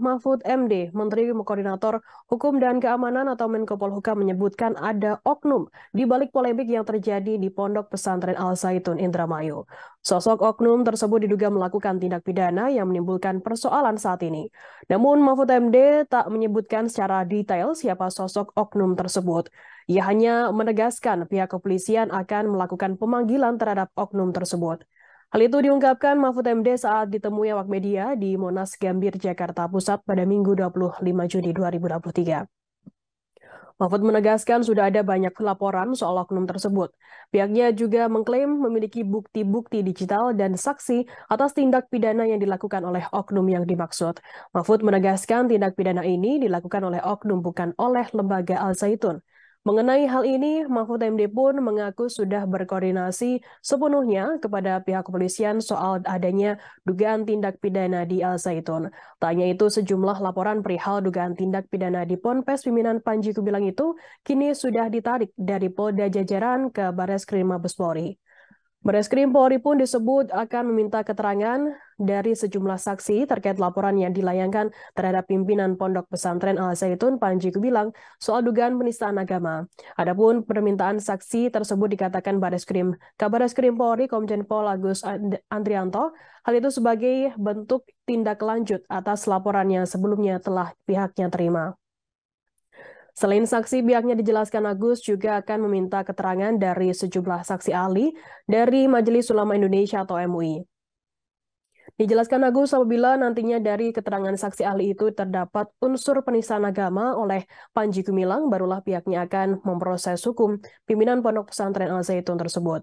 Mahfud MD, Menteri Koordinator Hukum dan Keamanan atau Menko Polhukam menyebutkan ada oknum di balik polemik yang terjadi di Pondok Pesantren Al Zaitun Indramayu. Sosok oknum tersebut diduga melakukan tindak pidana yang menimbulkan persoalan saat ini. Namun Mahfud MD tak menyebutkan secara detail siapa sosok oknum tersebut. Ia hanya menegaskan pihak kepolisian akan melakukan pemanggilan terhadap oknum tersebut. Hal itu diungkapkan Mahfud MD saat ditemui awak media di Monas Gambir, Jakarta Pusat pada Minggu 25 Juni 2023. Mahfud menegaskan sudah ada banyak laporan soal oknum tersebut. Pihaknya juga mengklaim memiliki bukti-bukti digital dan saksi atas tindak pidana yang dilakukan oleh oknum yang dimaksud. Mahfud menegaskan tindak pidana ini dilakukan oleh oknum bukan oleh lembaga Al Zaitun. Mengenai hal ini, Mahfud MD pun mengaku sudah berkoordinasi sepenuhnya kepada pihak kepolisian soal adanya dugaan tindak pidana di Al Zaitun. Tak hanya itu, sejumlah laporan perihal dugaan tindak pidana di Ponpes pimpinan Panji Gumilang itu kini sudah ditarik dari Polda Jajaran ke Barreskrim Mabes Polri. Barreskrim Polri pun disebut akan meminta keterangan dari sejumlah saksi terkait laporan yang dilayangkan terhadap pimpinan Pondok Pesantren Al Zaitun Panji Gumilang soal dugaan penistaan agama. Adapun permintaan saksi tersebut dikatakan Kabar Reskrim Polri Komjen Pol Agus Andrianto, hal itu sebagai bentuk tindak lanjut atas laporan yang sebelumnya telah pihaknya terima. Selain saksi, pihaknya dijelaskan Agus juga akan meminta keterangan dari sejumlah saksi ahli dari Majelis Ulama Indonesia atau MUI. Dijelaskan Agus apabila nantinya dari keterangan saksi ahli itu terdapat unsur penistaan agama oleh Panji Gumilang, barulah pihaknya akan memproses hukum pimpinan Pondok Pesantren Al Zaitun tersebut.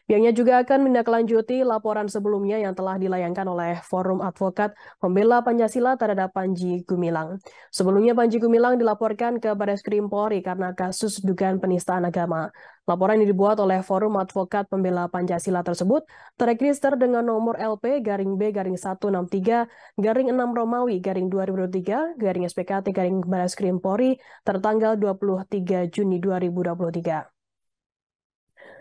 Pihaknya juga akan menindaklanjuti laporan sebelumnya yang telah dilayangkan oleh Forum Advokat Pembela Pancasila terhadap Panji Gumilang. Sebelumnya Panji Gumilang dilaporkan ke Barreskrim Polri karena kasus dugaan penistaan agama. Laporan yang dibuat oleh Forum Advokat Pembela Pancasila tersebut terregister dengan nomor LP-B-163-6 Romawi 2023 SPKT Barreskrim Polri tertanggal 23 Juni 2023.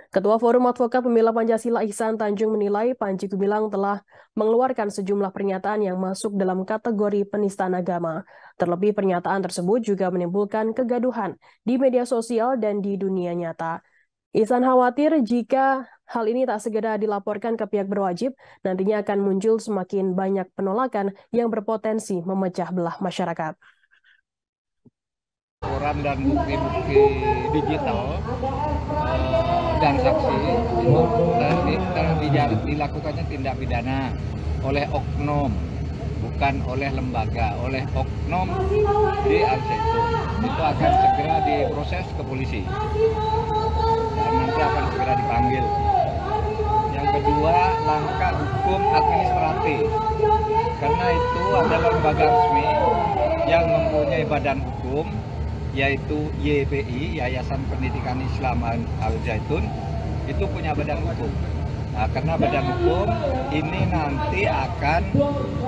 Ketua Forum Advokat Pembela Pancasila Ihsan Tanjung menilai Panji Gumilang telah mengeluarkan sejumlah pernyataan yang masuk dalam kategori penistaan agama. Terlebih pernyataan tersebut juga menimbulkan kegaduhan di media sosial dan di dunia nyata. Ihsan khawatir jika hal ini tak segera dilaporkan ke pihak berwajib, nantinya akan muncul semakin banyak penolakan yang berpotensi memecah belah masyarakat. Laporan dan bukti-bukti digital dan saksi itu dilakukannya tindak pidana oleh oknum, bukan oleh lembaga, oleh oknum di Al Zaitun. Itu akan segera diproses ke polisi dan nanti akan segera dipanggil. Yang kedua, langkah hukum administratif, karena itu adalah lembaga resmi yang mempunyai badan hukum, yaitu YPI, Yayasan Pendidikan Islam Al Zaitun, itu punya badan hukum. Nah, karena badan hukum ini nanti akan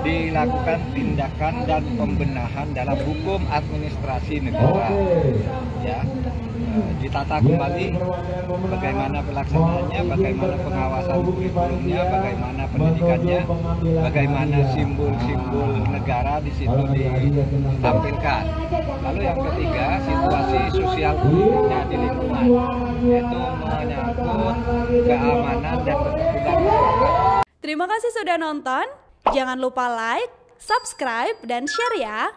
dilakukan tindakan dan pembenahan dalam hukum administrasi negara. Ya, ditata kembali bagaimana pelaksanaannya, bagaimana pengawasan kurikulumnya, bagaimana pendidikannya, bagaimana simbol-simbol negara di situ ditampilkan. Lalu yang ketiga, situasi sosial politiknya di lingkungan, yaitu menyangkut keamanan dan ketertiban masyarakat. Terima kasih sudah nonton. Jangan lupa like, subscribe, dan share ya.